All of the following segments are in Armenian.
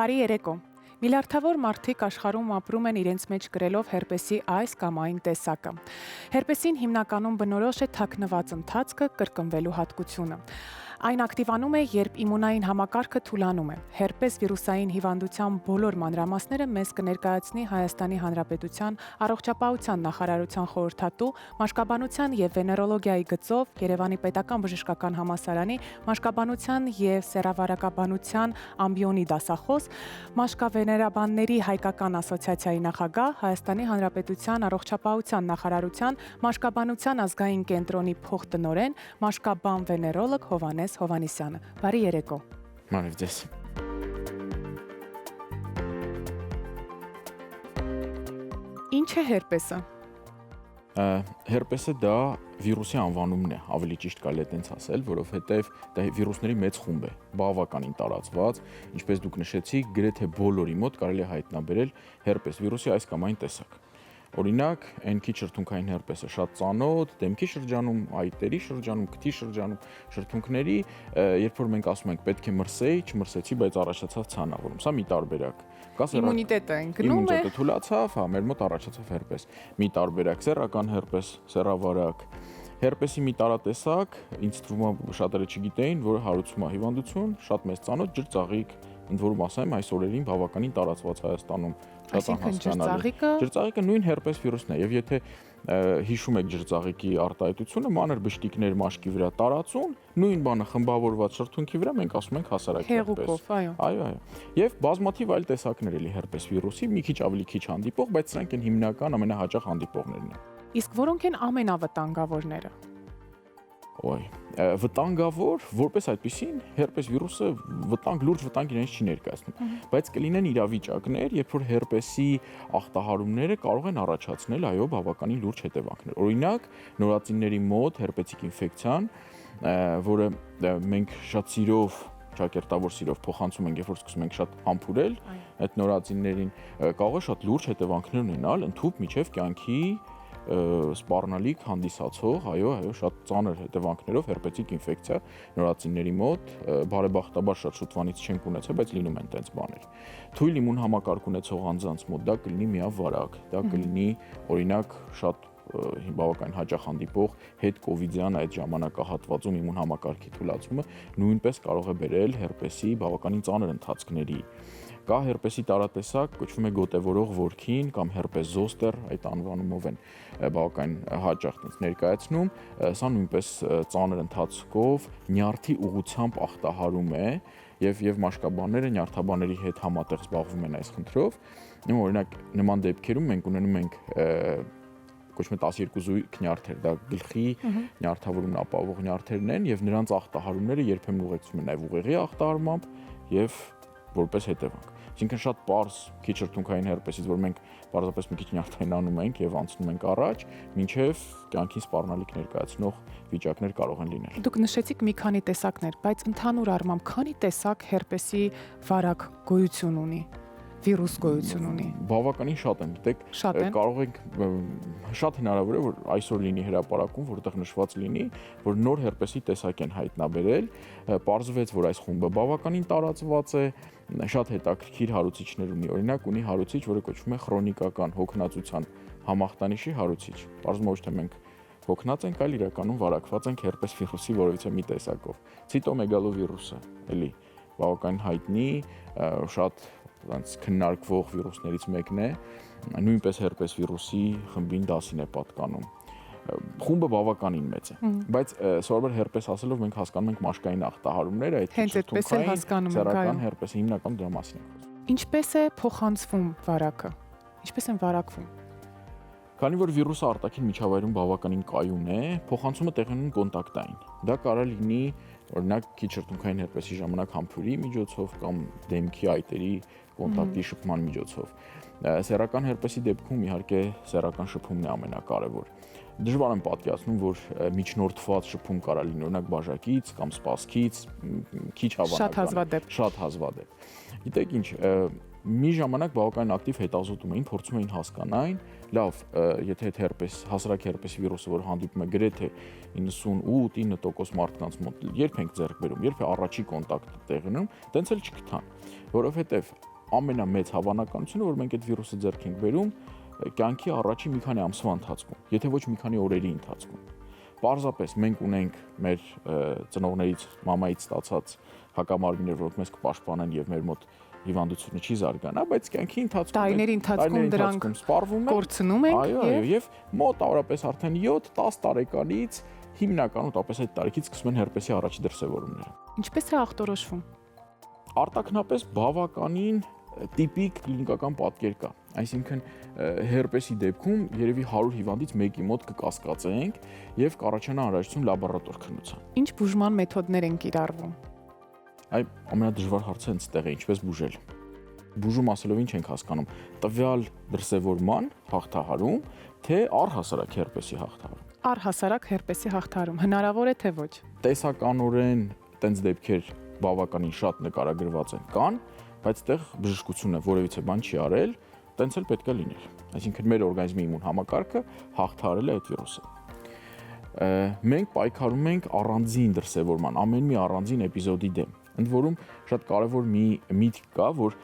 Բարի երեկո։ Միլիարդավոր մարդիկ աշխարհում ապրում են իրենց մեջ կրելով հերպեսի այս կամ այն տեսակը։ Հերպեսին հիմնականում բնորոշ է թաքնված ընթացքը, կրկնվելու հատկությունը։ Այն ակտիվանում է, երբ իմունային համակարգը թուլանում է։ Հերպես վիրուսային հիվանդության բոլոր մանրամասները մեզ կներկայացնի Հայաստանի Հանրապետության Առողջապահության նախարարության խորհրդատու մաշկաբանության եւ վեներոլոգիայի գծով Երևանի Պետական Բժշկական Համալսարանի մաշկաբանության եւ սեռավարակաբանության ամբիոնի դասախոս, մաշկավեներաբանների հայկական ասոցիացիայի նախագահ, Հայաստանի Հանրապետության Առողջապահության նախարարության մաշկաբանության ազգային կենտրոնի փոխտնօրեն, մաշկաբան վեներոլոգ Հովհաննես Հովհաննիսյանը։ Բարի երեկո։ Մանև ձեզ։ Ինչ է հերպեսը։ Հերպեսը դա վիրուսի անվանումն է, ավելի ճիշտ կարելի է տենց ասել, որովհետև դա վիրուսների մեծ խումբ է, բավականին տարածված, ինչպես դուք նշեցիք, գրեթե բոլորի մոտ կարելի է հայտնաբերել հերպես վիրուսի այս կամ այն տեսակ։ Օրինակ, այն քիչ շրթունքային հերպեսը շատ ծանոթ, դեմքի շրջանում, այտերի շրջանում, քթի շրջանում, շրթունքների, երբ որ մենք ասում ենք պետք է մրսեի, չմրսեցի, բայց առաջացավ ցանավորում, սա մի տարբերակ։ Իմունիտետը ընկնում է։ Իմունիտետը թուլացավ, հա, մեր մոտ առաջացավ հերպես։ Մի տարբերակ, սեռական հերպես, սեռավարակ։ Հերպեսի մի տարատեսակ, ինձ թվում է շատերը չգիտեին, որը հարուցում է հիվանդություն, շատ մեծ ծանոթ ջրծաղիկ, ընդ որում ասեմ, այս օրերին բավականին տարածված Հայաստանում։ Այսինքն Ջրծաղիկը նույն հերպես վիրուսն է, եւ եթե հիշում եք ջրծաղիկի արտահայտությունը, մանր բշտիկներ մաշկի վրա տարածուն, նույն բանը խմբավորված շրթունքի վրա մենք ասում ենք հասարակ հերպես։ Այո։ Եվ բազմաթիվ այլ տեսակներ էլի հերպես վիրուսի, մի քիչ ավելի քիչ հանդիպող, բայց սրանք են հիմնական ամենահաճախ հանդիպողներն են։ Իսկ որոնք են ամենավտանգավորները։ Վտանգավոր, որպես այդպեսին, հերպես վիրուսը լուրջ վտանգ իրենց չի ներկայացնում, բայց կլինեն իրավիճակներ, երբ որ հերպեսի ախտահարումները կարող են առաջացնել, այո, բավականին լուրջ հետևանքներ։ Օրինակ, նորածինների մոտ հերպետիկ ինֆեկցիան, որը մենք շատ սիրով ճակերտավոր սիրով փոխանցում ենք, երբ որ սկսում ենք շատ համբուրել այդ նորածիններին, կարող է շատ լուրջ հետևանքներ ունենալ, ընդհուպ միջև կյանքի սպառնալիք հանդիսացող, այո, շատ ծանր հետևանքներով հերպետիկ ինֆեկցիա նորածինների մոտ, բարեբախտաբար շատ շուտվանից չենք ունեցել, բայց լինում են տենց բաներ։ Թույլ իմուն համակարգ ունեցող անձանց մոտ դա կլինի միավարակ, դա կլինի օրինակ շատ բավական հաճախ հանդիպող հետ կովիդյան այդ ժամանակահատվածում իմուն համակարգի թուլացումը նույնպես կարող է բերել հերպեսի բավականին ծանր ընթացքների։ Կա հերպեսի տարատեսակ, կոչվում է գոտևորող ворքին կամ հերպես զոստեր, այդ անվանումով են բավական հաճախ ներկայացնում, սա նույնպես ծանր ընթացքով նյարդի ուղղությամբ աղտահարում է եւ մաշկաբանները նյարդաբանների հետ համատեղ զբաղվում են այս խնդրով։ Օրինակ նման դեպքերում մենք ունենում ենք կոչվում է 12 զույգ նյարդեր, դա գլխի նյարդավորումն ապահովող նյարդերն են եւ նրանց աղտահարումները երբեմն ուղեկցվում են նաեւ ուղեղի աղտահարմամբ եւ որպես հետևանք։ Այսինքն շատ պարզ քիչ շրթունքային հերպեսից, որ մենք պարզապես մի քիչ նյարդայնանում ենք եւ անցնում ենք առաջ, մինչեւ կյանքին սպառնալիք ներկայացնող վիճակներ կարող են լինել։ Դուք նշեցիք մի քանի տեսակներ, բայց ընդհանուր առմամբ քանի տեսակ հերպեսի վարակ գոյություն ունի։ Վիրուս գոյություն ունի։ Բավականին շատ են, գիտեք, կարող ենք շատ հնարավոր է որ այսօր լինի հրապարակում, որտեղ նշված լինի, որ նոր հերպեսի տեսակ են հայտնաբերել, պարզվեց, որ այս խումբը բավականին տարածված է, շատ հետաքրքիր հարուցիչներ ունի, օրինակ ունի հարուցիչ, որը կոչվում է քրոնիկական հոգնածության համախտանիշի հարուցիչ։ Պարզվում է ոչ թե մենք հոգնած ենք, այլ իրականում վարակված ենք հերպես վիրուսի որևիցե մի տեսակով։ Ցիտոմեգալովիրուսը, էլի բավականին հայտնի, շատ քննարկվող վիրուսներից մեկն է, նույնպես հերպես վիրուսի խմբին դասին է պատկանում։ Խումբը բավականին մեծ է, բայց սովորաբար հերպես ասելով մենք հասկանում ենք մաշկային ախտահարումները, այդ սեռական հերպեսը հիմնականում դրա մասին է խոսում։ Ինչպես է փոխանցվում վարակը։ Ինչպես են վարակվում։ Քանի որ վիրուսը արտաքին միջավայրում բավականին կայուն է, փոխանցումը տեղի ունի կոնտակտային։ Դա կարող լինի օրինակ քիչ շրթունքային հերպեսի ժամանակ համբուրի միջոցով կամ դեմքի այտերի կոնտակտի շփման միջոցով։ Սեռական հերպեսի դեպքում իհարկե սեռական շփումն է ամենակարևոր։ Դժվար եմ պատկերացնում, որ միջնորդված շփում կարող լինի օրինակ բաժակից կամ սպասքից, քիչ հավանական, շատ հազվադեպ։ Գիտեք ինչ, մի ժամանակ բավականին ակտիվ հետազոտում էին, փորձում էին հասկանալ, լավ, եթե այդ հերպես, հասարակ հերպես վիրուսը, որ հանդիպում է գրեթե 98-9% մարդկանց մոտ, երբ ենք ձեռք բերում, երբ է առաջի կոնտակտը տեղի ունենում, տենց էլ չգտան, որովհետև ամենամեծ հավանականությունը, որ մենք այդ վիրուսը ձեռք ենք բերում կյանքի առաջի մի քանի ամսվա ընթացքում, եթե ոչ մի քանի օրերի ընթացքում։ Պարզապես մենք ունենք մեր ծնողներից, մամայից ստացած հակամարմիններ, որոնք մեզ կպաշտպանեն եւ մեր մոտ հիվանդությունը չի զարգանա, բայց կյանքի ընթացքում տարիների ընթացքում դրանք սպառվում են, կորցնում ենք եւ մոտ առապես արդեն 7-10 տարեկանից հիմնականում տապես այդ տարիքից սկսում են հերպեսի առաջի դրսևորումները։ Ինչպես է ախտորոշվում։ Արտաքնապես բավականին տիպիկ կլինիկական պատկեր կա։ Այսինքն հերպեսի դեպքում երևի 100 հիվանդից մեկի մոտ կկասկածենք եւ կառաջանա անհրաժեշտություն լաբորատոր քննության։ Ինչ բուժման մեթոդներ են կիրառվում։ Այ ամենադժվար հարցը հենց է, ինչպես բուժել։ Բուժում ասելով ինչ ենք հասկանում, տվյալ դրսևորման հաղթահարում, թե առհասարակ հերպեսի հաղթահարում։ Առհասարակ հերպեսի հաղթահարում հնարավոր է թե ոչ։ Տեսականորեն տենց դեպքեր բավականին շատ նկարագրված են կան, բայց այդտեղ բժշկությունը որևիցե բան չի արել, տենց էլ պետք է լիներ։ Այսինքն մեր օրգանիզմի իմուն համակարգը հաղթահարել է այդ վիրուսը։ Մենք պայքարում ենք առանձին դրսևորման, ամեն մի առանձին էպիզոդի դեմ։ Ընդ որում շատ կարևոր մի միտք կա, որ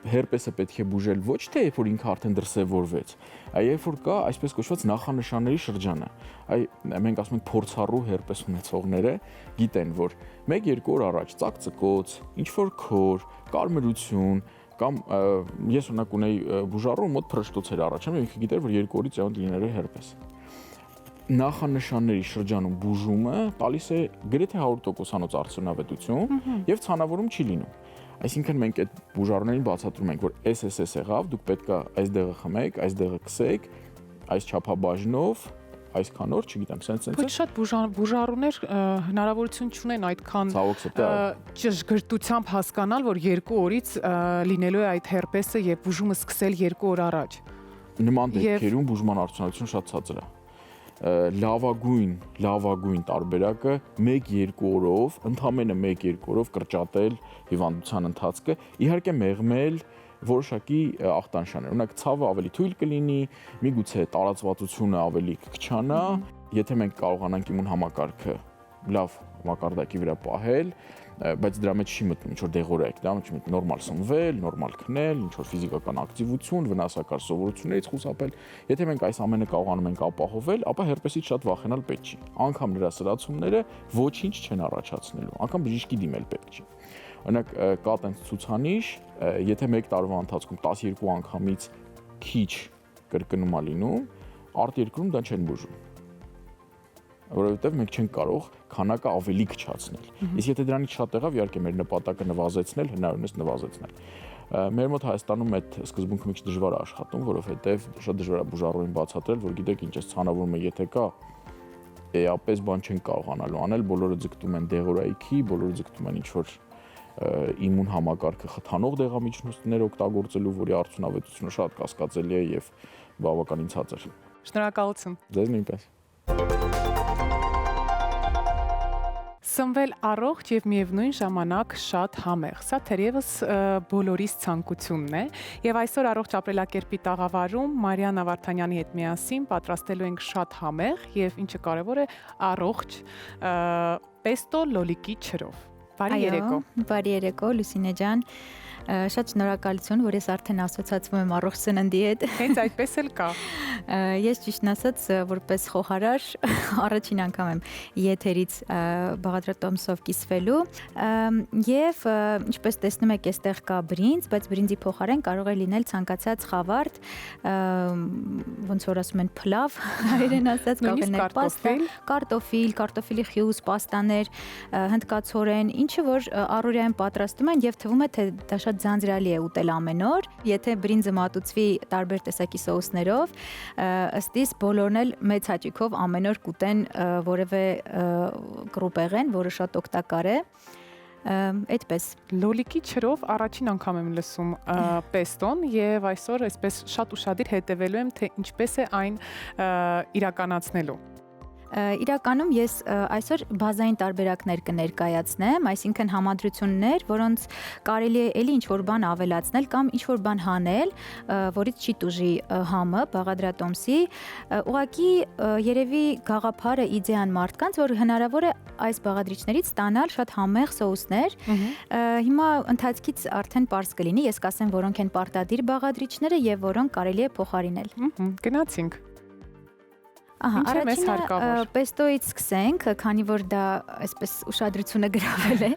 հերպեսը պետք է բուժել ոչ թե երբ որ ինքը արդեն դրսևորվեց, այլ երբ որ կա այսպես կոչված նախանշանների շրջանը։ Մենք ասում ենք փորձառու հերպես ունեցողները գիտեն, որ 1-2 օր առաջ ծակծկոց, ինչ որ քոր, կարմրություն կամ ես օրինակ ունեի բուժառու մոտ փրշտոցեր առաջանում, ինքը գիտեր, որ 2 օրից այո լինելու է հերպես։ Նախանշանների շրջանում բուժումը տալիս է գրեթե 100%-անոց արդյունավետություն եւ ցանավորում չի լինում։ Այսինքն մենք այդ բուժառուներին բացատրում ենք, որ SSS եղավ, դուք պետք է այս դեղը խմեք, այս դեղը քսեք, այս չափաբաժնով, այսքան օր, չգիտեմ, սենց։ Ոչ շատ բուժառուներ հնարավորություն չունեն այդքան ճշգրտությամբ հասկանալ, որ 2 օրից լինելու է այդ հերպեսը եւ բուժումը սկսել 2 օր առաջ։ Նման դեպքերում բուժման արդյունավետությունը շատ ցածր է։ Լավագույն տարբերակը 1-2 օրով, ընդամենը 1-2 օրով կրճատել հիվանդության ընթացքը, իհարկե մեղմել որոշակի ախտանշաններ։ Օրինակ ցավը ավելի թույլ կլինի, միգուցե տարածվածությունը ավելի կքչանա, եթե մենք կարողանանք իմուն համակարգը լավ մակարդակի վրա պահել, բայց դրա մեջ չի մտնում ինչ որ դեղորայք, դա չի մտնում նորմալ սնվել, նորմալ քնել, ինչ որ ֆիզիկական ակտիվություն, վնասակար սովորություններից խուսափել։ Եթե մենք այս ամենը կարողանում ենք ապահովել, ապա հերպեսից շատ վախենալ պետք չի։ Անկամ նրա սրացումները ոչինչ չեն առաջացնելու, անկամ բժիշկի դիմել պետք չի։ Օրինակ կա տենց ցուցանիշ, եթե 1 տարվա ընթացքում 12 անգամից քիչ կրկնում է լինում, արտերկրում դա չեն բուժում։ Որովհետև մենք չենք կարող քանակը ավելի քչացնել։ Իսկ եթե դրանից շատ եղավ, իհարկե մեր նպատակը նվազեցնել, հնարավորինս նվազեցնել։ Մեր մոտ Հայաստանում այդ սկզբունքը մի քիչ դժվար է աշխատում, որովհետև շատ դժվար է բուժառուին բացատրել, որ գիտեք ինչ է ցանավորումը, եթե կա, էապես բան չեն կարողանալու անել, բոլորը ձգտում են դեղորայքի, բոլորը ձգտում են ինչ որ իմուն համակարգը խթանող դեղամիջոցներ օգտագործելու, որի արդյունավետությունը շատ կասկածելի է եւ բավականին ցածր։ Շնորհակալություն։ Ձեզ նույնպես։ Սնվել առողջ եւ միևնույն ժամանակ շատ համեղ։ Սա թերևս բոլորիս ցանկությունն է եւ այսօր առողջ ապրելակերպի տաղավարում Մարիաննա Վարդանյանի հետ միասին պատրաստելու ենք շատ համեղ եւ ինչը կարեւոր է առողջ պեստո լոլիկի չրով։ Բարի երեկո։ Բարի երեկո, Լուսինե ջան։ Շատ շնորհակալություն, որ ես արդեն ասոցացվում եմ առողջ սննդի հետ։ Հենց այդպես էլ կա։ Ես ճիշտն ասած, որպես խոհարար առաջին անգամ եմ եթերից բաղադրատոմսով կիսվելու եւ ինչպես տեսնում եք, այստեղ կա բրինձ, բայց բրինձի փոխարեն կարող է լինել ցանկացած խավարդ, ոնց որ ասում են փլավ, հայերեն ասած, կարող է լինել պաստա, կարտոֆիլ, խյուզ, պաստաներ, հնդկացորեն, ինչը որ առօրյայում պատրաստում են եւ թվում է թե դա շատ ձանձրալի է ուտել ամեն օր, եթե բրինձը մատուցվի տարբեր տեսակի սոուսներով, ըստ իս բոլորն էլ մեծ հաճույքով ամեն օր կուտեն որևէ կրուպեղեն, որը շատ օգտակար է։ Այդպես լոլիկի չրով առաջին անգամ եմ լսում պեստոն եւ այսօր այսպես շատ ուշադիր հետևելու եմ թե ինչպես է այն իրականացնելու։ Իրականում ես այսօր բազային տարբերակներ կներկայացնեմ, այսինքն համադրություններ, որոնց կարելի է էլի ինչ-որ բան ավելացնել կամ ինչ-որ բան հանել, որից չի տուժի համը, բաղադրատոմսի, ուղղակի երևի գաղափարը իդեան մարդկանց, որ հնարավոր է այս բաղադրիչներից ստանալ շատ համեղ սոուսներ։ Հիմա ընթացքից արդեն պարզ կլինի, ես կասեմ, որոնք են պարտադիր բաղադրիչները եւ որոնք կարելի է փոխարինել։ Գնացինք։ Ահա, Ինչ է մեզ հարկավոր։ պեստոից սկսենք, քանի որ դա այսպես ուշադրությունը գրավել է։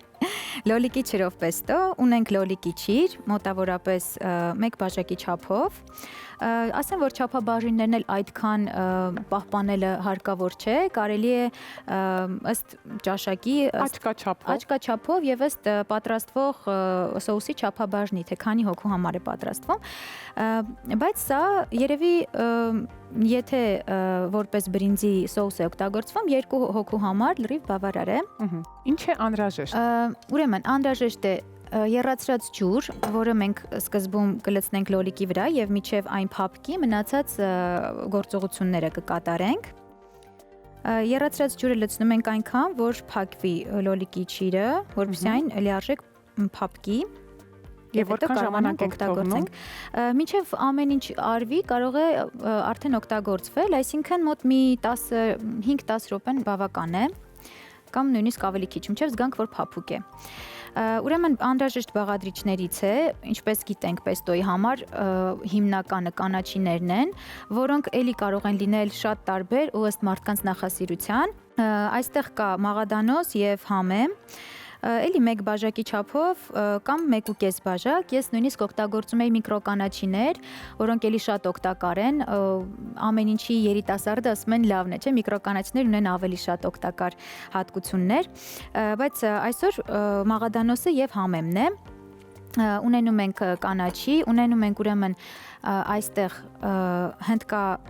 Լոլիկի չիրով պեստո, ունենք լոլիկի չիր, մոտավորապես 1 բաժակի չափով։ Ասեմ, որ չափաբաժիններն էլ այդքան պահպանելը հարկավոր չէ, կարելի է ըստ ճաշակի, աչկա չափով եւ ըստ պատրաստվող սոուսի չափաբաժնի, թե քանի հոգու համար է պատրաստվում։ Բայց սա երևի եթե որպես բրինձի սոուս է օգտագործվում, 2 հոգու համար լրիվ բավարար է։ Ինչ է անհրաժեշտ։ Ուրեմն անհրաժեշտ է եռացրած ջուր, որը մենք սկզբում կլցնենք լոլիկի վրա եւ միջև այն փափկի մնացած գործողությունները կկատարենք։ Եռացրած ջուրը լցնում ենք այնքան, որ փակվի լոլիկի ճիրը, որպեսզի այն լիարժեք փափկի։ Եվ որքան ժամանակ եք թողնում։ Մինչև ամեն ինչ արվի, կարող է արդեն օգտագործվել, այսինքն մոտ մի 5-10 րոպեն բավական է, կամ նույնիսկ ավելի քիչ, մինչև զգանք, որ փափուկ է։ Ուրեմն անհրաժեշտ բաղադրիչներից է, ինչպես գիտենք, պեստոյի համար հիմնականը կանաչիներն են, որոնք էլի կարող են լինել շատ տարբեր ու ըստ մարդկանց նախասիրության։ Այստեղ կա մաղադանոս եւ համե, էլի 1 բաժակի չափով կամ 1.5 բաժակ, ես նույնիսկ օգտագործում եի միկրոկանաչիներ, որոնք էլի շատ օգտակար են, ամեն ինչի երիտասարդը ասում են լավն է, չէ՞, միկրոկանաչիներ ունեն ավելի շատ օգտակար հատկություններ, բայց այսօր մաղադանոսը եւ համեմն է, ունենում ենք կանաչի, ունենում ենք ուրեմն այստեղ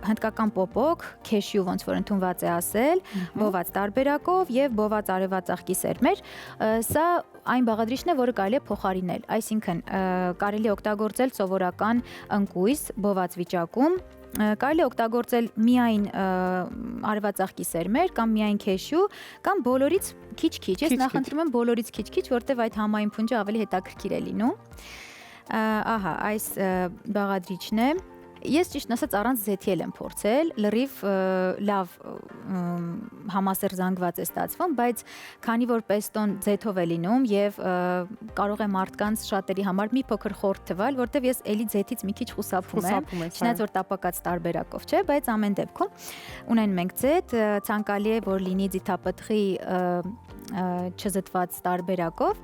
հնդկական պոպոկ, քեշյու ոնց որ ընդունված է ասել, բոված տարբերակով եւ բոված արևածաղկի սերմեր, սա այն բաղադրիչն է, որը կարելի է փոխարինել, այսինքն կարելի է օգտագործել սովորական ընկույզ բոված վիճակում, կարելի է օգտագործել միայն արևածաղկի սերմեր կամ միայն քեշյու կամ բոլորից քիչ-քիչ, ես նախընտրում եմ բոլորից քիչ-քիչ, որտեվ այդ համային փունջը ավելի հետաքրքիր է լինում։ Ահա, այս բաղադրիչն է։ Ես ճիշտ ասած առանց զեթի եմ փորձել, լրիվ լավ համասեր զանգված է ստացվում, բայց քանի որ պեստոն զեթով է լինում եւ կարող է մարդկանց շատերի համար մի փոքր խորթ թվալ, որտեվ ես էլի զեթից մի քիչ խուսափում եմ, չնայած որ տապակած տարբերակով չէ, բայց ամեն դեպքում ունենում ենք զեթ, ցանկալի է որ լինի ձիթապտղի չզտված տարբերակով,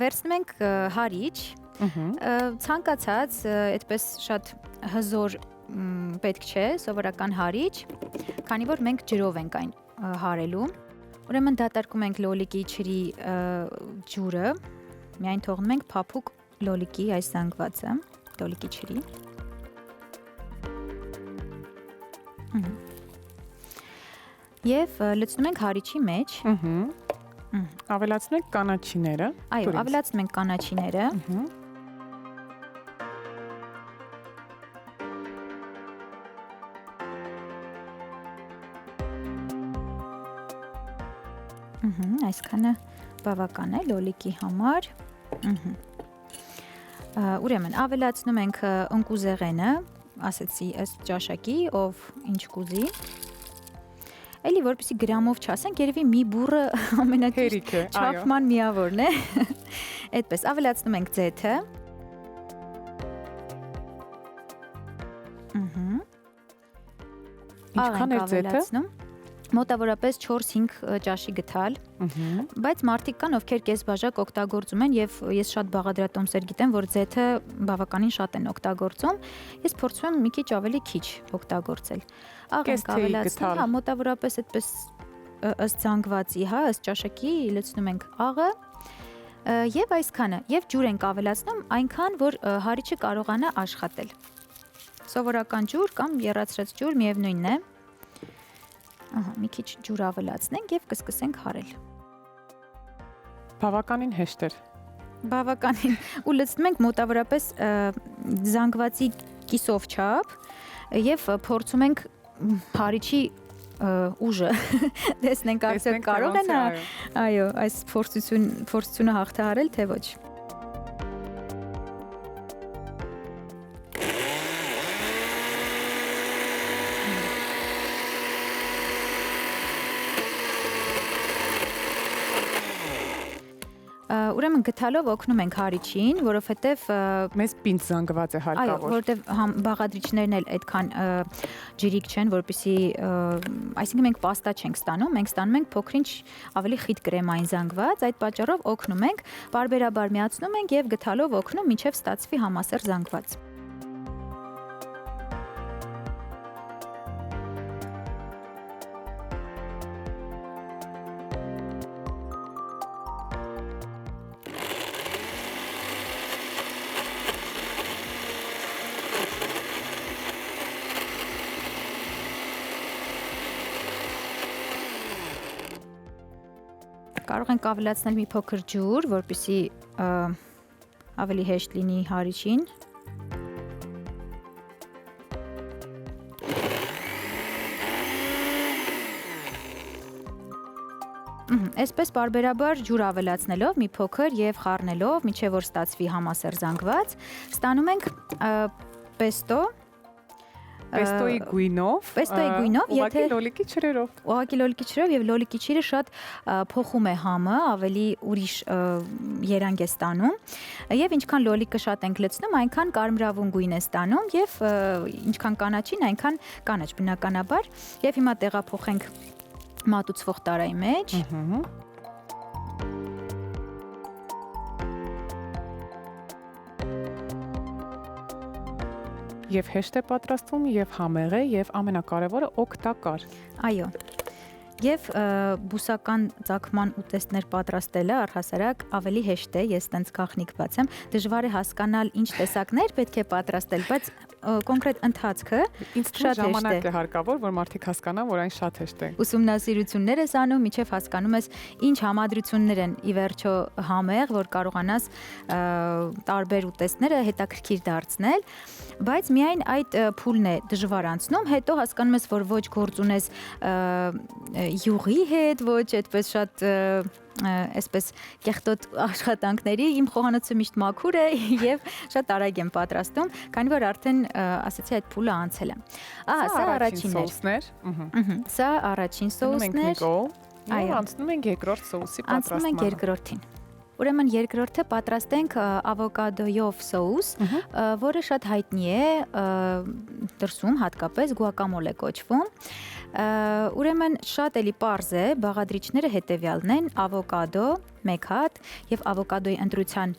վերցնում ենք հարիչ, ցանկացած այդպես շատ հզոր պետք չէ, սովորական հարիչ, քանի որ մենք ջրով ենք այն հարելու, ուրեմն դատարկում ենք լոլիկի ջրի ջուրը, միայն թողնում ենք փափուկ լոլիկի այս զանգվածը, լոլիկի ջրի։ Եվ լցնում ենք հարիչի մեջ։ Ավելացնում ենք կանաչիները։ Այո, ավելացնում ենք կանաչիները։ Այսքանը բավական է լոլիկի համար։ Ուրեմն ավելացնում ենք ընկուզեղենը, ասեցի ըստ ճաշակի, ով ինչ կուզի։ Էլի որպեսզի գրամով չասենք, երևի մի բուռը ամենաճիշտ չափման միավորն է։ Այդպես ավելացնում ենք ձեթը։ Ինչքան է ձեթը։ Մոտավորապես 4-5 ճաշի գթալ, բայց մարդիկ կան, ովքեր կես բաժակ օգտագործում են եւ ես շատ բաղադրատոմսեր գիտեմ, որ ձեթը բավականին շատ են օգտագործում, ես փորձում եմ մի քիչ ավելի քիչ օգտագործել։ Աղենք ավելացնում, հա, մոտավորապես այդպես ըստ զանգվածի, հա, ըստ ճաշակի լցնում ենք աղը եւ այսքանը, եւ ջուր ենք ավելացնում այնքան, որ հարիչը կարողանա աշխատել։ Սովորական ջուր կամ եռացրած ջուր միևնույնն է։ Ահա, մի քիչ ջուր ավելացնենք եւ կսկսենք հարել։ Բավականին հեշտ էր։ Բավականին ու լցնում ենք մոտավորապես զանգվածի կիսով չափ եւ փորձում ենք հարիչի ուժը տեսնենք արդյոք կարող է նա այո այս փորձությունը հաղթահարել թե ոչ։ Ուրեմն գտալով օգնում ենք հարիչին, որովհետև մեզ պինդ զանգված է այո, հարկավոր։ որովհետև բաղադրիչներն էլ այդքան ջրիկ չեն, որպեսզի այսինքն մենք պաստա չենք ստանում, մենք ստանում ենք փոքրինչ ավելի խիտ կրեմային զանգված, այդ պատճառով օգնում ենք, բարբերաբար միացնում ենք եւ գտալով օգնում մինչև ստացվի համասեռ զանգված։ Կարող ենք ավելացնել մի փոքր ջուր, որպեսզի ավելի հեշտ լինի հարիչին։ Այսպես բարբերաբար ջուր ավելացնելով մի փոքր եւ խառնելով, մինչեւ որ ստացվի համասեռ զանգված, ստանում ենք պեստո Պեստոյի գույնով, ուղղակի լոլիկի ջրերով։ Ուղղակի լոլիկի ջրերով եւ լոլիկի ջիրը շատ փոխում է համը, ավելի ուրիշ երանգ է ստանում։ Եվ ինչքան լոլիկը շատ ենք լցնում, այնքան կարմրավուն գույն է ստանում եւ ինչքան կանաչին, այնքան կանաչ բնականաբար։ Եվ հիմա տեղափոխենք մատուցվող տարայի մեջ։ Եվ հեշտ է պատրաստվում, եւ համեղ է, եւ ամենակարևորը օգտակար։ Այո։ Եվ բուսական ծագման ուտեստներ պատրաստելը առհասարակ ավելի հեշտ է, ես տենց գաղտնիք բացեմ, դժվար է հասկանալ ինչ տեսակներ պետք է պատրաստել, բայց կոնկրետ ընթացքը ինձ թվում ժամանակ է հարկավոր, որ մարդիկ հասկանան, որ այն շատ հեշտ է։ Ուսումնասիրություններ ես անում, միջև հասկանում ես ինչ համադրություններ են ի վերջո համեղ, որ կարողանաս տարբեր ուտեստները հետաքրքիր դարձնել, բայց միայն այդ փուլն է դժվար անցնում, հետո հասկանում ես, որ ոչ գործ ունես յուղի հետ, ոչ այդպես շատ այսպես կեղտոտ աշխատանքների, իմ խոհանոցը միշտ մաքուր է եւ շատ արագ եմ պատրաստում, քանի որ արդեն ասացի այդ փուլը անցել է։ Ահա, սա առաջինն էր։ Սա առաջին սոուսն էր։ Այո, անցնում ենք երկրորդ սոուսի պատրաստմանը։ Անցնում ենք երկրորդին։ Ուրեմն երկրորդը պատրաստենք ավոկադոյով սոուս, որը շատ հայտնի է դրսում, հատկապես գուակամոլ է կոչվում։ Ուրեմն շատ էլի պարզ է, բաղադրիչները հետևյալն են՝ ավոկադո, 1 հատ եւ ավոկադոյի ընտրության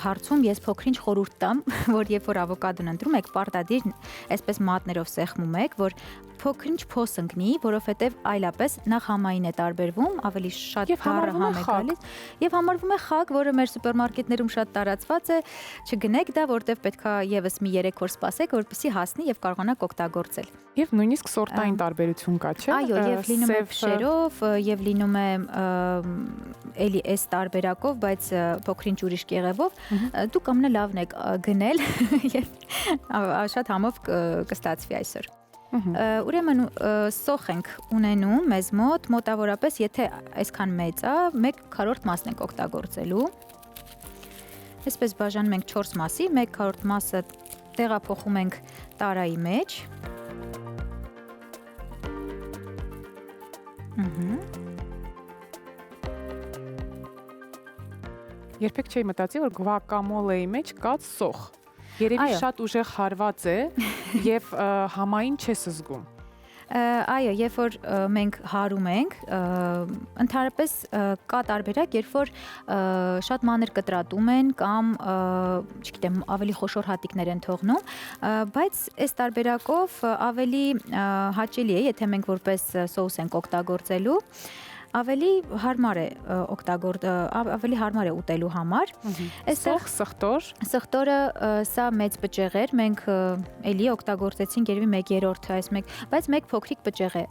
հարցում ես փոքրինչ խորհուրդ տամ, որ երբ որ ավոկադոն ընտրում եք, պարտադիր այսպես մատներով սեղմում եք, որ փոքրինչ փոս ընկնի, որովհետեւ այլապես նախ համային է տարբերվում, ավելի շատ բառը համ է գալիս եւ համարվում է խագ, որը մեր սուպերմարկետներում շատ տարածված է, չգնեք դա, որտեվ պետքա եւս մի 3 օր սպասեք, որպեսզի հասնի եւ կարողանաք օգտագործել։ Եվ նույնիսկ սորտային տարբերություն կա, չէ՞։ Այո, եւ լինում է փշերով, եւ լինում է էլի այս տարբերակով, բայց փոքրինչ ուրիշ կեղևով, դու կամնա լավն եք գնել եւ շատ համով կստացվի այսօր։ Ուրեմն սոխ ենք ունենում մեզ մոտավորապես, եթե այսքան մեծ է, 1/4 մասն ենք օգտագործելու։ Այսպես բաժանում ենք 4 մասի, 1/4 մասը տեղափոխում ենք տարայի մեջ։ Երբեք չէի մտածի, որ գուակամոլեի մեջ կա սոխ։ Երևի շատ ուժեղ հարված է եւ համային չես զգում։ Այո, երբ որ մենք հարում ենք, ընդհանրապես կա տարբերակ, երբ որ շատ մանր կտրատում են կամ, չգիտեմ, ավելի խոշոր հատիկներ են թողնում, բայց այս տարբերակով ավելի հաճելի է, եթե մենք որպես սոուս ենք օգտագործելու, ավելի հարմար է ուտելու համար։ Սոխ, սխտոր։ Սխտորը սա մեծ բջեղ էր, մենք էլի օգտագործեցինք երևի 1/3 այս բայց մեկ փոքրիկ բջեղ է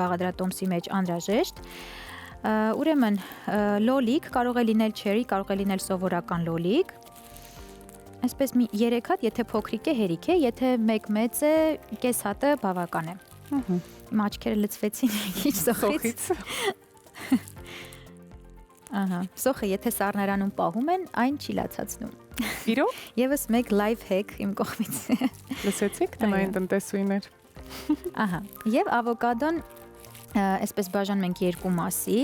բաղադրատոմսի մեջ անհրաժեշտ։ Ուրեմն լոլիկ կարող է լինել չերի, կարող է լինել սովորական լոլիկ։ Այսպես մի 3 հատ, եթե փոքրիկ է, հերիք է, եթե մեկ մեծ է, կես հատը բավական է։ Իմ աչքերը լցվեցին քիչ սոխից։ Ահա, սոխը եթե սառնարանում պահում են, այն չի լացացնում։ Իրո՞ք։ Եվս մեկ live hack իմ կողմից։ Լսեցիք տնային տնտեսուհիներ։ Ահա, եւ ավոկադոն այսպես բաժանում ենք երկու մասի։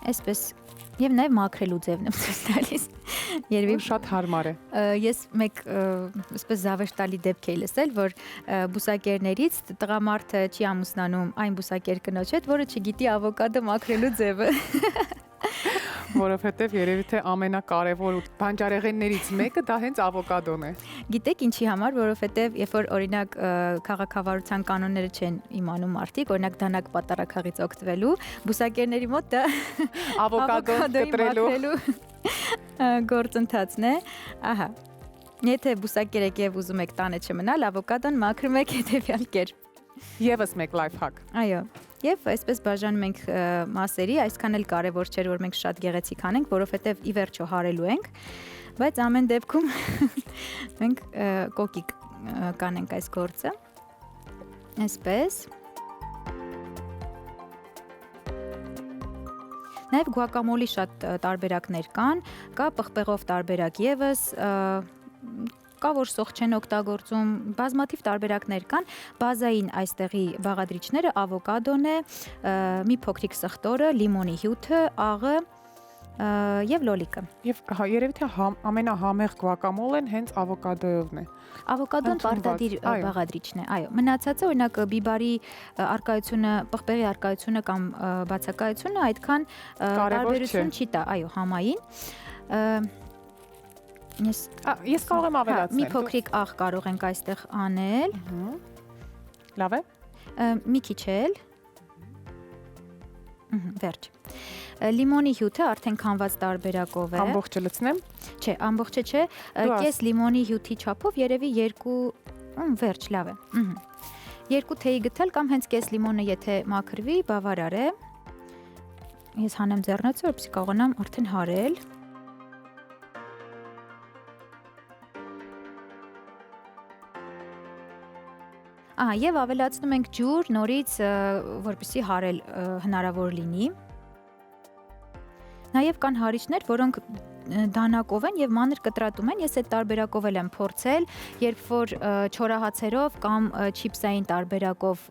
Այսպես եւ նաեւ մաքրելու ձևն եմ ցույց տալիս։ Երևի Շատ հարմար է։ Ես մեկ այսպես զավեշտալի դեպք էի լսել, որ բուսակերներից տղամարդը չի ամուսնանում այն բուսակեր կնոջ հետ, որը չգիտի ավոկադո մաքրելու ձևը։ Որովհետև երևի թե ամենակարևոր բանջարեղեններից մեկը դա հենց ավոկադոն է։ Գիտեք ինչի համար, որովհետև երբ որ օրինակ քաղաքավարության կանոնները չեն իմանում մարդիկ, օրինակ դանակ պատարակաղից օգտվելու, բուսակերների մոտ դա Ավոկադոն կտրելու գործընթացն է։ Ահա։ Եթե բուսակեր եք եւ ուզում եք տանը չմնալ, ավոկադոն մաքրում եք հետեւյալ կերպ։ Եվս մեկ life hack։ Այո։ Եվ այսպես բաժանում ենք մասերի, այսքան էլ կարևոր չէ, որ մենք շատ գեղեցիկ անենք, որովհետև ի վերջո հարելու ենք, բայց ամեն դեպքում մենք կոկիկ կանենք այս գործը։ Այսպես։ Նաև գուակամոլի շատ տարբերակներ կան, կա պղպեղով տարբերակ եւս, կա որ սոխ չեն օգտագործում, բազմաթիվ տարբերակներ կան, բազային այստեղի բաղադրիչները ավոկադոն է, մի փոքրիկ սխտորը, լիմոնի հյութը, աղը եւ լոլիկը։ Եվ երևի թե ամենահամեղ գուակամոլեն հենց ավոկադոյովն է։ Ավոկադոն պարտադիր բաղադրիչն է, այո։ Մնացածը օրինակ բիբարի արկայությունը, պղպեղի արկայությունը կամ բացակայությունը այդքան տարբերություն չի տա, այո, համային։ Ես կարող եմ ավելացնել։ Մի փոքրիկ աղ կարող ենք այստեղ անել։ Լավ է։ Մի քիչ էլ։ Վերջ։ Լիմոնի հյութը արդեն քանված տարբերակով է։ Ամբողջը լցնեմ։ Չէ, ամբողջը չէ, կես լիմոնի հյութի չափով երևի 2 վերջ, լավ է։ 2 թեյի գտել կամ հենց կես լիմոնը եթե մաքրվի, բավարար է։ Ես հանեմ ձեռնոցը, որպեսզի կարողանամ արդեն հարել։ Եվ ավելացնում ենք ջուր նորից, որպեսզի հարել հնարավոր լինի։ Նաև կան հարիչներ, որոնք դանակով են եւ մանր կտրատում են։ Ես այդ տարբերակով էլ եմ փորձել, երբ որ չորահացերով կամ չիփսային տարբերակով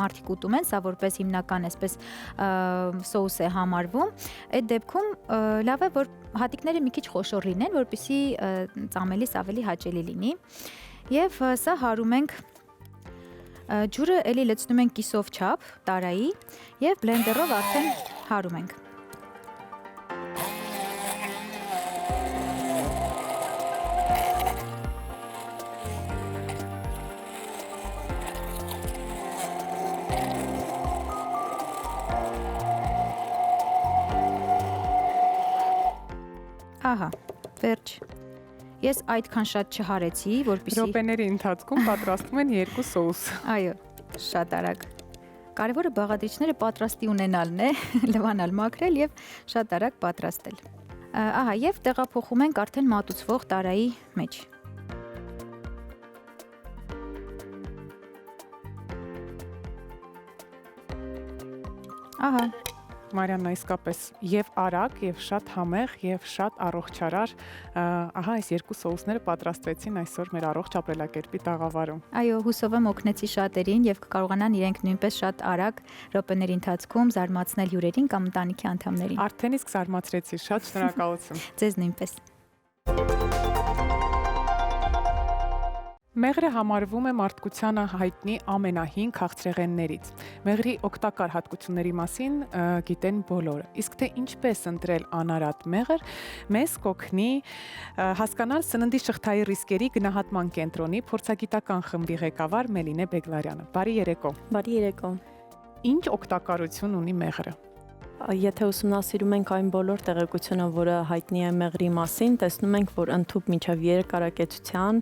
մարդիկ ուտում են, սա որպես հիմնական այսպես սոուս է համարվում։ Այդ դեպքում լավ է, որ հատիկները մի քիչ խոշոր լինեն, որպեսզի ծամելիս ավելի հաճելի լինի։ Եվ սա հարում ենք ջուրը էլի լցնում ենք կիսով չափ տարայի եւ բլենդերով արդեն հարում ենք։ Ահա, վերջ։ Ես այդքան շատ չհարեցի, որպեսզի Րոպեների ընթացքում պատրաստվում են 2 սոուս։ Այո, շատ արագ։ Կարևորը բաղադրիչները պատրաստի ունենալն է, լվանալ, մաքրել եւ շատ արագ պատրաստել։ Ահա, եւ տեղափոխում ենք արդեն մատուցվող տարայի մեջ։ Ահա, Մարիաննա, իսկապես եւ արագ, եւ շատ համեղ, եւ շատ առողջարար։ Ահա այս 2 սոուսները պատրաստվեցին այսօր մեր առողջ ապրելակերպի տաղավարում։ այո, հուսով եմ օգնեցի շատերին եւ կկարողանան իրենք նույնպես շատ արագ րոպեների ընթացքում զարմացնել հյուրերին կամ ընտանիքի անդամներին։ Արդեն իսկ զարմացրեցի, շատ շնորհակալություն։ Ձեզ նույնպես։ Մեղրը համարվում է մարդկությանը հայտնի ամենահին քաղցրեղեններից։ Մեղրի օգտակար հատկությունների մասին գիտեն բոլորը։ Իսկ թե ինչպես ընտրել անարատ մեղր, մեզ կօգնի հասկանալ սննդի շղթայի ռիսկերի գնահատման կենտրոնի փորձագիտական խմբի ղեկավար Մելինե Բեգլարյանը։ Բարի երեկո։ Բարի երեկո։ Ինչ օգտակարություն ունի մեղրը։ եթե ուսումնասիրում ենք այն բոլոր տեղեկությունը, որը հայտնի է մեղրի մասին, տեսնում ենք, որ ընդհուպ մինչև երկարակեցության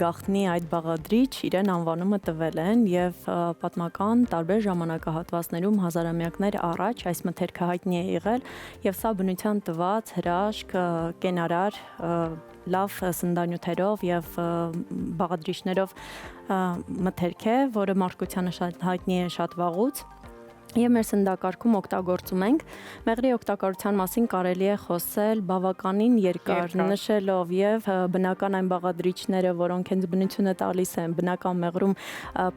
գաղտնի այդ բաղադրիչ իրեն անվանումը տվել են եւ պատմական տարբեր ժամանակահատվածներում հազարամյակներ առաջ այս մթերքը հայտնի է եղել եւ սա բնության տված հրաշք, կենարար, լավ սննդանյութերով եւ բաղադրիչներով մթերք է, որը մարդկությանը հայտնի է շատ վաղուց։ Եվ մեր սննդակարգում օգտագործում ենք։ Մեղրի օգտակարության մասին կարելի է խոսել բավականին երկար, նշելով եւ բնական այն բաղադրիչները, որոնք հենց բնությունը տալիս են, բնական մեղրում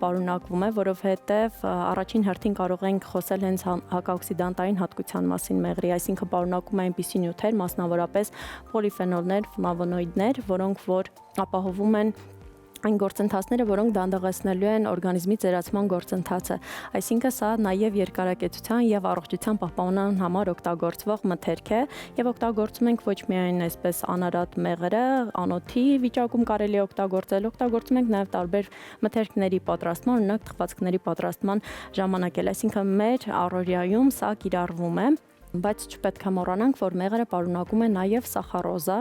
պարունակվում է, որովհետեւ առաջին հերթին կարող ենք խոսել հենց հակաօքսիդանտային հատկության մասին մեղրի, այսինքն պարունակում է այնպիսի նյութեր, մասնավորապես պոլիֆենոլներ, ֆլավոնոիդներ, որոնք որ ապահովում են այն գործընթացները, որոնք դանդաղեցնելու են օրգանիզմի ծերացման գործընթացը։ Այսինքն սա նաև երկարակեցության եւ առողջության պահպանման համար օգտագործվող մթերք է եւ օգտագործում ենք ոչ միայն այսպես անարատ մեղրը, անոթի վիճակում կարելի է օգտագործում ենք նաև տարբեր մթերքների պատրաստման, օրինակ թխվածքների պատրաստման ժամանակ էլ, այսինքն մեր առօրյայում սա կիրառվում է։ Բայց չպետք է մոռանանք, որ մեղրը պարունակում է նաև սախարոզա,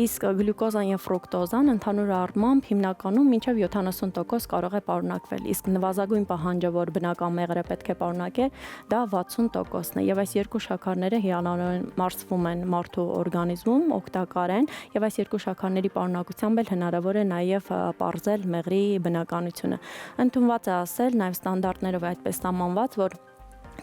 իսկ գլյուկոզան եւ ֆրուկտոզան ընդհանուր առմամբ հիմնականում մինչև 70% կարող է պարունակվել, իսկ նվազագույն պահանջը, որ բնական մեղրը պետք է պարունակի, դա 60%-ն է եւ այս երկու շաքարները հիանալորեն մարսվում են մարդու օրգանիզմում, օգտակար են եւ այս երկու շաքարների պարունակությամբ էլ հնարավոր է նաև պարզել մեղրի բնականությունը։ Ընդունված է ասել նաև ստանդարտներով այդպես սահմանված, որ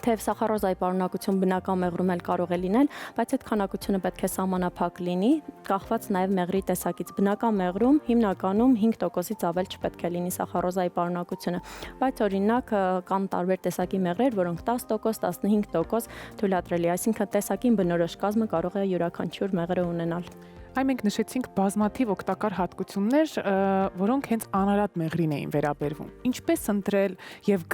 թեև սախարոզայի պարունակություն բնական մեղրում էլ կարող է լինել, բայց այդ քանակությունը պետք է սահմանափակ լինի, կախված նաև մեղրի տեսակից։ Բնական մեղրում հիմնականում 5%-ից ավել չպետք է լինի սախարոզայի պարունակությունը, բայց օրինակ կան տարբեր տեսակի մեղրեր, որոնք 10%, 15% թույլատրելի է, այսինքն տեսակին բնորոշ կազմը կարող է յուրաքանչյուր մեղրը ունենալ։ Այ մենք նշեցինք բազմաթիվ օգտակար հատկություններ, որոնք հենց անարատ մեղրին էին վերաբերվում։ Ինչպես ընտրել եւ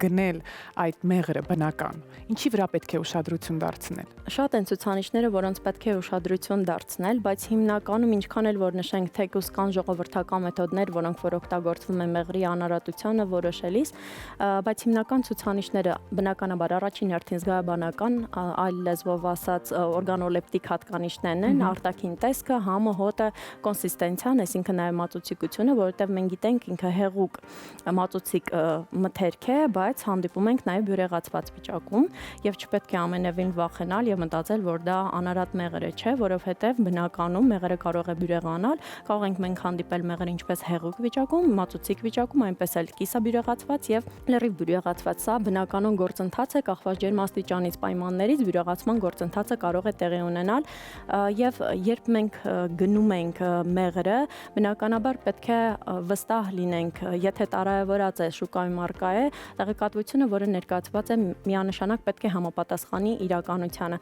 գնել այդ մեղրը բնական։ Ինչի վրա պետք է ուշադրություն դարձնել։ Շատ են ցուցանիշները, որոնց պետք է ուշադրություն դարձնել, բայց հիմնականում ինչքան էլ որ նշենք, թեկուզ կան ժողովրդական մեթոդներ, որոնք որ օգտագործվում են մեղրի անարատությունը որոշելիս, բայց հիմնական ցուցանիշները բնականաբար առաջին հերթին զգայաբանական, այլ լեզվով ասած օրգանոլեպտիկ հատկանիշներն են, արտաքին տեսքը, համը, հոտը, կոնսիստենցիան, այսինքն նաև մածուցիկությունը, որովհետև մենք գիտենք ինքը հեղուկ մածուցիկ մթերք է, բայց հանդիպում ենք նաև բյուրեղացված վիճակում եւ չպետք է ամենևին վախենալ եւ մտածել, որ դա անարատ մեղր է, չէ, որովհետեւ բնականում մեղրը կարող է բյուրեղանալ, կարող ենք մենք հանդիպել մեղր ինչպես հեղուկ վիճակում, մածուցիկ վիճակում, այնպես էլ կիսաբյուրեղացված եւ լրիվ բյուրեղացված։ Սա բնականon գործընթաց է, կախված ջերմաստիճանից, պայմաններից բյուրեղացման գործընթացը կարող է տեղի ունենալ եւ երբ մենք գնում ենք մեղրը, բնականաբար պետք է վստահ լինենք, եթե տարայավորած է, շուկայում առկա է, տեղեկատվությունը, որը ներկայացված է, միանշանակ պետք է համապատասխանի իրականությանը։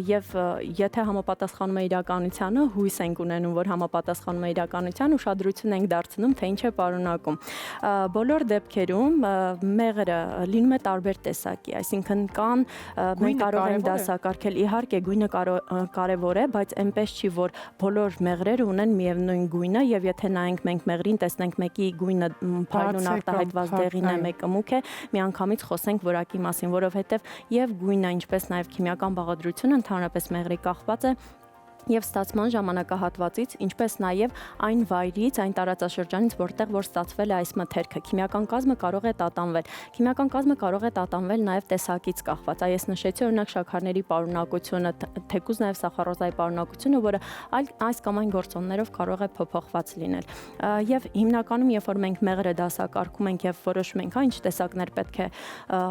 Եվ եթե համապատասխանում է իրականությանը, հույս ենք ունենում, որ համապատասխանում է իրականության, ուշադրություն ենք դարձնում, թե ինչ է պարունակում։ Բոլոր դեպքերում մեղրը լինում է տարբեր տեսակի, այսինքն կան մենք կարող ենք դասակարգել, իհարկե գույնը կարևոր է, բայց այնպես չի, որ բոլոր մեղրերը ունեն միևնույն գույնը եւ եթե նայենք մենք մեղրին, տեսնենք մեկի գույնը փայլուն արտահայտված դեղին է, մեկը մուգ է, միանգամից խոսենք որակի մասին, որովհետեւ եւ գույնը, ինչպես նաեւ քիմիական բաղադրությունը ընդհանրապես մեղրի կախված է եւ ստացման ժամանակահատվածից, ինչպես նաեւ այն վայրից, այն տարածաշրջանից, որտեղ որ ստացվել է այս մթերքը։ Քիմիական կազմը կարող է տատանվել։ Քիմիական կազմը կարող է տատանվել նաեւ տեսակից կախված։ Այս նշեցի օրինակ շաքարների պարունակությունը, թեկուզ նաեւ սախարոզայի պարունակությունը, որը այս կամ այն գործոններով կարող է փոփոխված լինել։ Եվ հիմնականում, երբ որ մենք մեղրը դասակարգում ենք եւ որոշում ենք, ինչ տեսակներ պետք է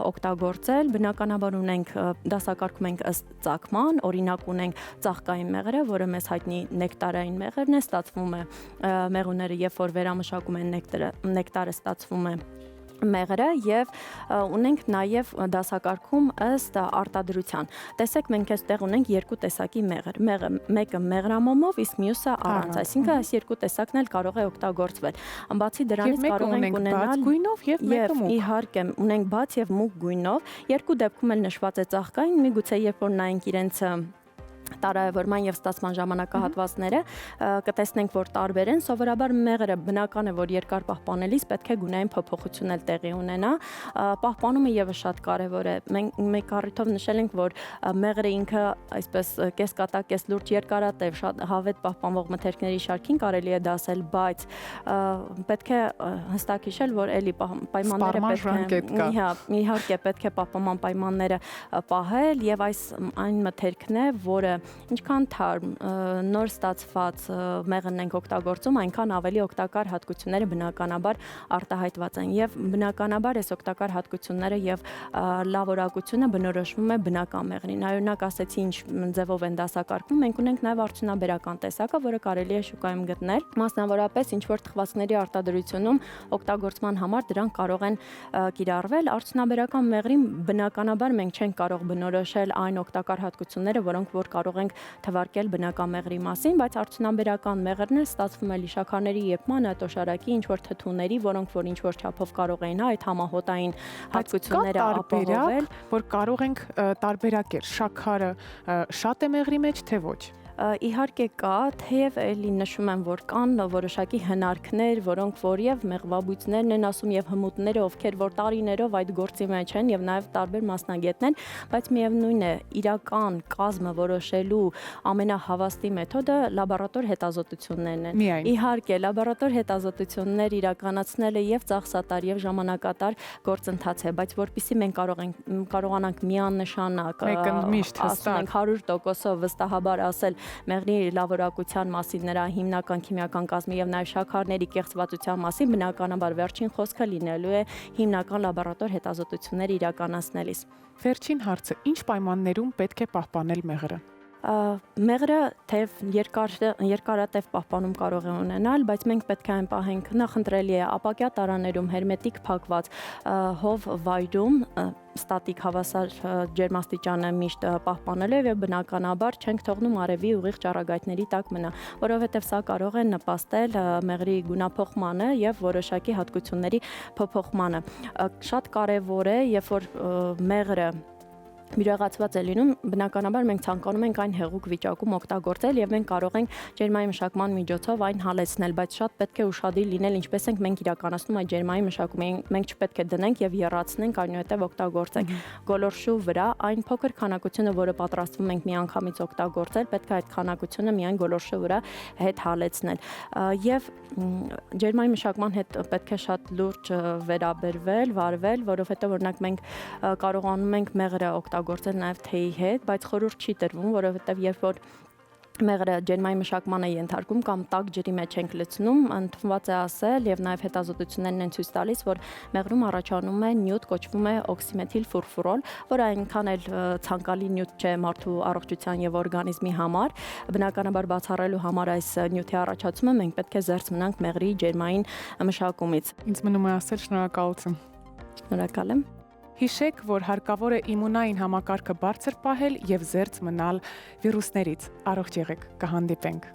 օգտագործել, բնականաբար ունենք դասակարգում ենք ըստ ծագման, օրինակ ունենք ծաղկային մեղրը, որը մեզ հայտնի նեկտարային մեղրն է, ստացվում է մեղուները, երբ որ վերամշակում են նեկտարը ստացվում է մեղրը եւ ունենք նաեւ դասակարգում ըստ արտադրության։ Տեսեք, մենք այստեղ ունենք երկու տեսակի մեղր։ Մեկը մեղրամոմով, իսկ մյուսը առանց, այսինքն այս երկու տեսակն էլ կարող է օգտագործվել։ Բացի դրանից կարող ենք ունենալ բաց գույնով եւ մեկը մուգ։ Իհարկե, ունենք բաց եւ մուգ գույնով։ Երկու դեպքում էլ նշված է ծաղկային, միգուցե երբ որ նայենք իրենց տարայևորման եւ ստացման ժամանակահատվածները կտեսնենք, որ տարբեր են։ Սովորաբար մեղրը բնական է, որ երկար պահպանելիս պետք է գունային փոփոխություն էլ տեղի ունենա։ Պահպանումը եւս շատ կարեւոր է։ Մենք առիթով նշել ենք, որ մեղրը ինքը այսպես կեսկատակ, կես լուրջ երկարատև շատ հավետ պահպանվող մթերքների շարքին կարելի է դասել, բայց պետք է հստակ հիշել, որ էլի պայմանները պետք է իհարկե պետք է պահպանման պայմանները պահել եւ այն մթերքն է, որը ինչքան թարմ, նոր ստացված մեղրն ենք օգտագործում, այնքան ավելի օգտակար հատկությունները բնականաբար արտահայտված են եւ բնականաբար այս օգտակար հատկությունները եւ լավորակությունը բնորոշվում է բնական մեղրին։ Օրինակ ասեցի ինչ ձևով են դասակարգվում, մենք ունենք նաեւ արդյունաբերական տեսակը, որը կարելի է շուկայում գտնել։ Մասնավորապես ինչ որ թխվածքների արտադրությունում օգտագործման համար դրանք կարող են կիրառվել։ Արդյունաբերական մեղրին բնականաբար մենք չենք կարող բնորոշել այն օգտակար հատկությունները, որոնք որ կարող ենք թվարկել բնական մեղրի մասին, բայց արդյունաբերական մեղրն էլ ստացվում է լիշաքարների եփման, ատոշարակի, ինչ որ թթուների, որոնք որ ինչ որ չափով կարող էին այդ համահոտային հատկությունները ապահովել, որ կարող ենք տարբերակել շաքարը շատ է մեղրի մեջ, թե ոչ։ Իհարկե կա, թեև էլի նշում եմ, որ կան որոշակի հնարքներ, որոնք որ եւ մեղվաբույծներն են ասում եւ հմուտները, ովքեր որ տարիներով այդ գործի մեջ են եւ նաեւ տարբեր մասնագետներ, բայց միևնույն է, իրական կազմը որոշելու ամենահավաստի մեթոդը լաբորատոր հետազոտություններն են։ Իհարկե, լաբորատոր հետազոտություններ իրականացնելը եւ ծախսատար եւ ժամանակատար գործընթաց է, բայց որpիսի մենք կարողանանք միանշանակ ասենք 100%-ով վստահաբար ասել մեղրի լավորակության մասին, նրա հիմնական քիմիական կազմի եւ նաեւ շաքարների կեղծվածության մասին, բնականաբար վերջին խոսքը լինելու է հիմնական լաբորատոր հետազոտություններ իրականացնելիս։ Վերջին հարցը, ինչ պայմաններում պետք է պահպանել մեղրը։ Մեղրը թեև երկարատև պահպանում կարող է ունենալ, բայց մենք պետք է այն պահենք, նախընտրելի է ապակյա տարաներում հերմետիկ փակված հով վայրում ստատիկ հավասար ջերմաստիճանը միշտ պահպանելով եւ բնականաբար չենք թողնում արևի ուղիղ ճառագայթների տակ մնա, որովհետեւ սա կարող է նպաստել մեղրի գունափոխմանը եւ որոշակի հատկությունների փոփոխմանը։ Շատ կարեւոր է, երբ որ մեղրը բյուրեղացված է լինում, բնականաբար մենք ցանկանում ենք այն հեղուկ վիճակում օգտագործել եւ մենք կարող ենք ջերմային մշակման միջոցով այն հալեցնել, բայց շատ պետք է ուշադիր լինել, ինչպես ենք մենք իրականացնում այդ ջերմային մշակումը, մենք չպետք է դնենք եւ եռացնենք, այնուհետեւ օգտագործենք գոլորշու վրա այն փոքր քանակությունը, որը պատրաստվում ենք միանգամից օգտագործել, պետք է այդ քանակությունը միայն գոլորշու վրա հետ հալեցնել եւ ջերմային մշակման հետ պետք է շատ լուրջ վերաբերվել, վարվել, որովհետեւ օրինակ մենք կարողանում ենք մեղրը օգտագործել նաև թեյի հետ, բայց խորհուրդ չի տրվում, որովհետև երբ որ մեղրը ջերմային մշակման է ենթարկում կամ տաք ջրի մեջ ենք լցնում, ընդունված է ասել եւ նաեւ հետազոտություններն են ցույց տալիս, որ մեղրում առաջանում է նյութ, կոչվում է օքսիմեթիլ ֆուրֆուրոլ, որը այնքան էլ ցանկալի նյութ չէ մարդու առողջության եւ օրգանիզմի համար։ Բնականաբար բացառելու համար այս նյութի առաջացումը մենք պետք է զերծ մնանք մեղրի ջերմային մշակումից։ Ինձ մնում է ասել շնորհակալություն։ Շնորհակալ եմ։ Հիշեք, որ հարկավոր է իմունային համակարգը բարձր պահել եւ զերծ մնալ վիրուսներից։ Առողջ եղեք, կհանդիպենք։